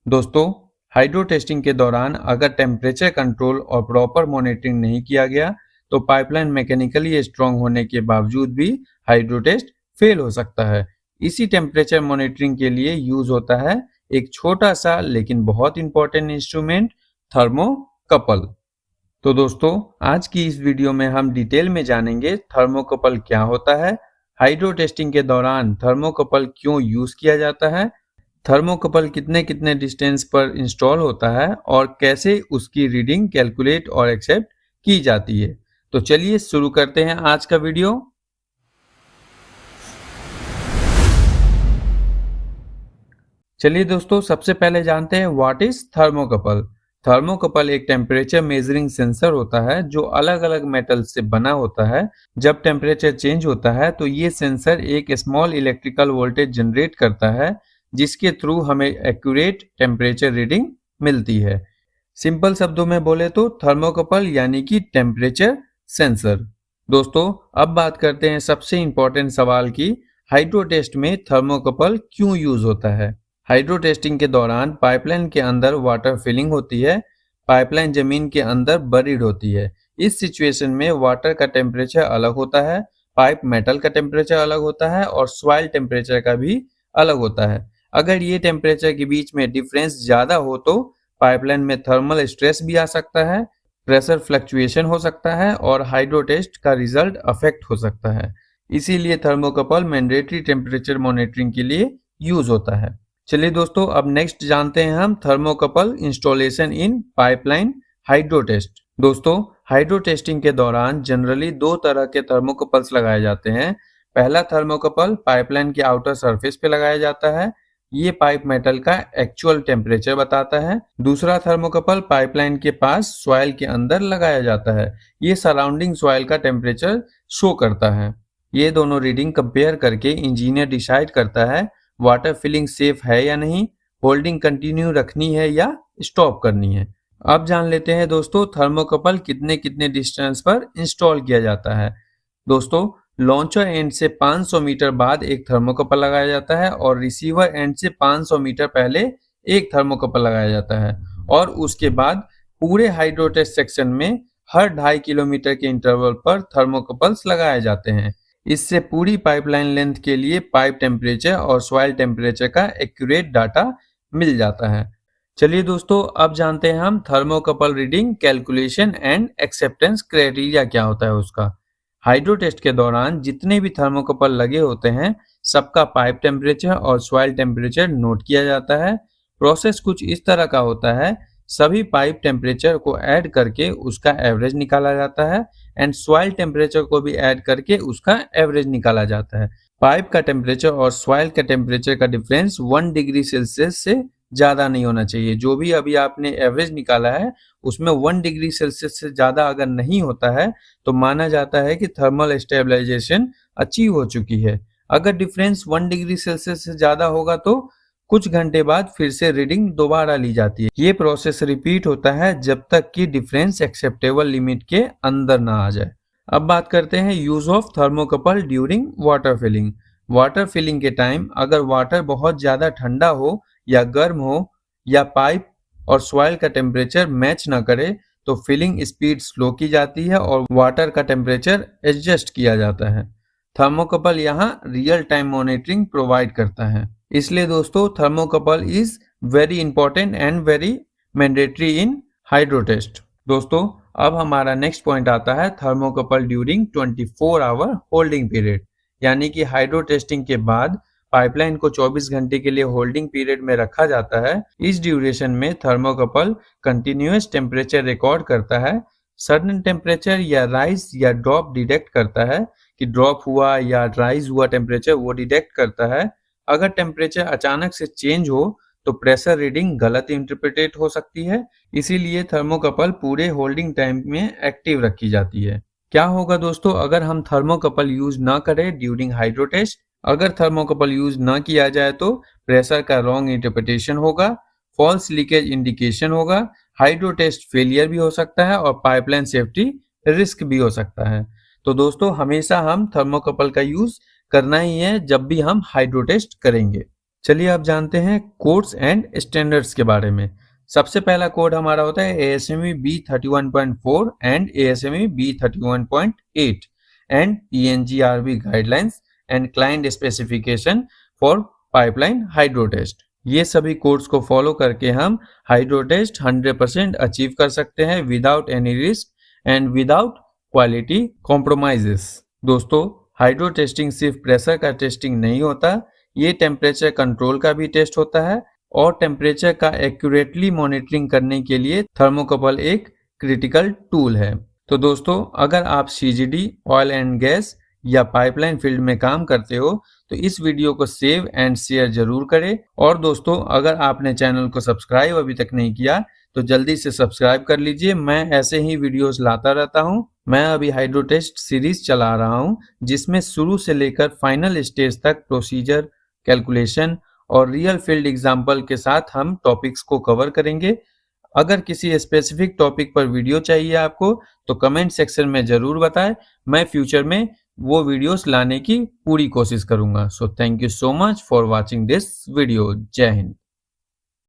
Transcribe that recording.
दोस्तों, hydro testing के दौरान अगर टेम्परेचर कंट्रोल और प्रॉपर मॉनिटरिंग नहीं किया गया तो पाइपलाइन मैकेनिकली स्ट्रांग होने के बावजूद भी हाइड्रो टेस्ट फेल हो सकता है। इसी टेम्परेचर मॉनिटरिंग के लिए यूज होता है एक छोटा सा लेकिन बहुत इंपॉर्टेंट इंस्ट्रूमेंट, थर्मोकपल। तो दोस्तों, आज की इस वीडियो में हम डिटेल में जानेंगे थर्मोकपल क्या होता है, हाइड्रो टेस्टिंग के दौरान थर्मोकपल क्यों यूज किया जाता है, थर्मोकपल कितने कितने डिस्टेंस पर इंस्टॉल होता है और कैसे उसकी रीडिंग कैलकुलेट और एक्सेप्ट की जाती है। तो चलिए शुरू करते हैं आज का वीडियो। चलिए दोस्तों, सबसे पहले जानते हैं व्हाट इज थर्मोकपल। थर्मोकपल एक टेम्परेचर मेजरिंग सेंसर होता है जो अलग अलग मेटल से बना होता है। जब टेम्परेचर चेंज होता है तो ये सेंसर एक स्मॉल इलेक्ट्रिकल वोल्टेज जनरेट करता है जिसके थ्रू हमें एक्यूरेट टेम्परेचर रीडिंग मिलती है। सिंपल शब्दों में बोले तो थर्मोकपल यानी कि टेम्परेचर सेंसर। दोस्तों, अब बात करते हैं सबसे इंपॉर्टेंट सवाल की, हाइड्रो टेस्ट में थर्मोकपल क्यों यूज होता है। हाइड्रो टेस्टिंग के दौरान पाइपलाइन के अंदर वाटर फिलिंग होती है। पाइपलाइन जमीन के अंदर बरीड होती है। इस सिचुएशन में वाटर का टेम्परेचर अलग होता है, पाइप मेटल का टेम्परेचर अलग होता है और सॉइल टेम्परेचर का भी अलग होता है। अगर ये टेम्परेचर के बीच में डिफरेंस ज्यादा हो तो पाइपलाइन में थर्मल स्ट्रेस भी आ सकता है, प्रेशर फ्लक्चुएशन हो सकता है और हाइड्रो टेस्ट का रिजल्ट अफेक्ट हो सकता है। इसीलिए थर्मोकपल मैंडेटरी टेम्परेचर मॉनिटरिंग के लिए यूज होता है। चलिए दोस्तों, अब नेक्स्ट जानते हैं हम thermocouple installation in pipeline hydro test. दोस्तों, हाइड्रो टेस्टिंग के दौरान जनरली दो तरह के थर्मोकपल्स लगाए जाते हैं। पहला थर्मोकपल पाइपलाइन के आउटर सरफेस पे लगाया जाता है। ये पाइप मेटल का एक्चुअल टेम्परेचर बताता है। दूसरा थर्मोकपल पाइपलाइन के पास सॉइल के अंदर लगाया जाता है। ये सराउंडिंग सॉइल का टेम्परेचर शो करता है। ये दोनों रीडिंग कंपेयर करके इंजीनियर डिसाइड करता है वाटर फिलिंग सेफ है या नहीं, होल्डिंग कंटिन्यू रखनी है या स्टॉप करनी है। अब जान लेते हैं दोस्तों थर्मोकपल कितने कितने डिस्टेंस पर इंस्टॉल किया जाता है। दोस्तों, लॉन्चर एंड से 500 मीटर बाद एक थर्मोकपल लगाया जाता है और रिसीवर एंड से 500 मीटर पहले एक थर्मोकपल लगाया जाता है और उसके बाद पूरे हाइड्रो टेस्ट सेक्शन में हर 2.5 किलोमीटर के इंटरवल पर थर्मोकपल्स लगाए जाते हैं। इससे पूरी पाइपलाइन लेंथ के लिए पाइप टेम्परेचर और सॉइल टेम्परेचर का एक्यूरेट डाटा मिल जाता है। चलिए दोस्तों, अब जानते हैं हम thermocouple reading calculation and acceptance criteria क्या होता है उसका। हाइड्रो टेस्ट के दौरान जितने भी थर्मोकपल लगे होते हैं सबका पाइप टेम्परेचर और सॉइल टेम्परेचर नोट किया जाता है। प्रोसेस कुछ इस तरह का होता है, सभी पाइप टेम्परेचर को ऐड करके उसका एवरेज निकाला जाता है एंड सॉइल टेम्परेचर को भी ऐड करके उसका एवरेज निकाला जाता है। पाइप का टेम्परेचर और सॉइल का टेम्परेचर का डिफरेंस 1 डिग्री सेल्सियस से ज्यादा नहीं होना चाहिए। जो भी अभी आपने एवरेज निकाला है उसमें 1 डिग्री सेल्सियस से ज्यादा अगर नहीं होता है तो माना जाता है कि थर्मल स्टेबलाइजेशन अचीव हो चुकी है। अगर डिफरेंस 1 डिग्री सेल्सियस से ज्यादा होगा तो कुछ घंटे बाद फिर से रीडिंग दोबारा ली जाती है। ये प्रोसेस रिपीट होता है जब तक कि डिफरेंस एक्सेप्टेबल लिमिट के अंदर ना आ जाए। अब बात करते हैं use of thermocouple during water filling. Water filling के टाइम अगर वाटर बहुत ज्यादा ठंडा हो या गर्म हो या पाइप और सॉइल का टेम्परेचर मैच ना करे तो फिलिंग स्पीड स्लो की जाती है और वाटर का टेम्परेचर एडजस्ट किया जाता है। थर्मोकपल यहाँ रियल टाइम मॉनिटरिंग प्रोवाइड करता है। इसलिए दोस्तों thermocouple is very important and very mandatory in hydro test. दोस्तों, अब हमारा नेक्स्ट पॉइंट आता है thermocouple during 24 hour holding period, यानी कि हाइड्रो टेस्टिंग के बाद पाइपलाइन को 24 घंटे के लिए होल्डिंग पीरियड में रखा जाता है। इस ड्यूरेशन में थर्मोकपल कंटिन्यूअस टेम्परेचर रिकॉर्ड करता है। सडन टेम्परेचर या राइज या ड्रॉप डिटेक्ट करता है कि ड्रॉप हुआ या राइज हुआ टेम्परेचर, वो डिटेक्ट करता है। अगर टेम्परेचर अचानक से चेंज हो तो प्रेशर रीडिंग गलत इंटरप्रेटेड हो सकती है। इसीलिए थर्मोकपल पूरे होल्डिंग टाइम में एक्टिव रखी जाती है। क्या होगा दोस्तों अगर हम थर्मोकपल यूज ना करें ड्यूरिंग हाइड्रो टेस्ट? अगर थर्मोकपल यूज ना किया जाए तो प्रेशर का रॉन्ग इंटरप्रिटेशन होगा, फॉल्स लीकेज इंडिकेशन होगा, हाइड्रो टेस्ट फेलियर भी हो सकता है और पाइपलाइन सेफ्टी रिस्क भी हो सकता है। तो दोस्तों, हमेशा हम थर्मोकपल का यूज करना ही है जब भी हम हाइड्रो टेस्ट करेंगे। चलिए अब जानते हैं कोड्स एंड स्टैंडर्ड्स के बारे में। सबसे पहला कोड हमारा होता है ASME B31.4 and ASME B31.8 and ENGRB guidelines and client specification for pipeline hydro test. ये सभी कोड्स को फॉलो करके हम हाइड्रो टेस्ट 100% अचीव कर सकते हैं without any risk and without quality compromises. दोस्तों, हाइड्रो टेस्टिंग सिर्फ प्रेशर का टेस्टिंग नहीं होता, ये टेम्परेचर कंट्रोल का भी टेस्ट होता है और टेम्परेचर का एक्यूरेटली मॉनिटरिंग करने के लिए थर्मोकपल एक क्रिटिकल टूल है। तो दोस्तों, अगर आप CGD, ऑयल एंड गैस या पाइपलाइन फील्ड में काम करते हो तो इस वीडियो को सेव एंड शेयर जरूर करें। और दोस्तों, अगर आपने चैनल को सब्सक्राइब अभी तक नहीं किया तो जल्दी से सब्सक्राइब कर लीजिए। मैं ऐसे ही वीडियोस लाता रहता हूं। मैं अभी हाइड्रो टेस्ट सीरीज चला रहा हूं जिसमें शुरू से लेकर फाइनल स्टेज तक प्रोसीजर, कैलकुलेशन और रियल फील्ड एग्जाम्पल के साथ हम टॉपिक्स को कवर करेंगे। अगर किसी स्पेसिफिक टॉपिक पर वीडियो चाहिए आपको तो कमेंट सेक्शन में जरूर बताएं। मैं फ्यूचर में वो वीडियोस लाने की पूरी कोशिश करूंगा। So thank you so much for watching this video. जय हिंद।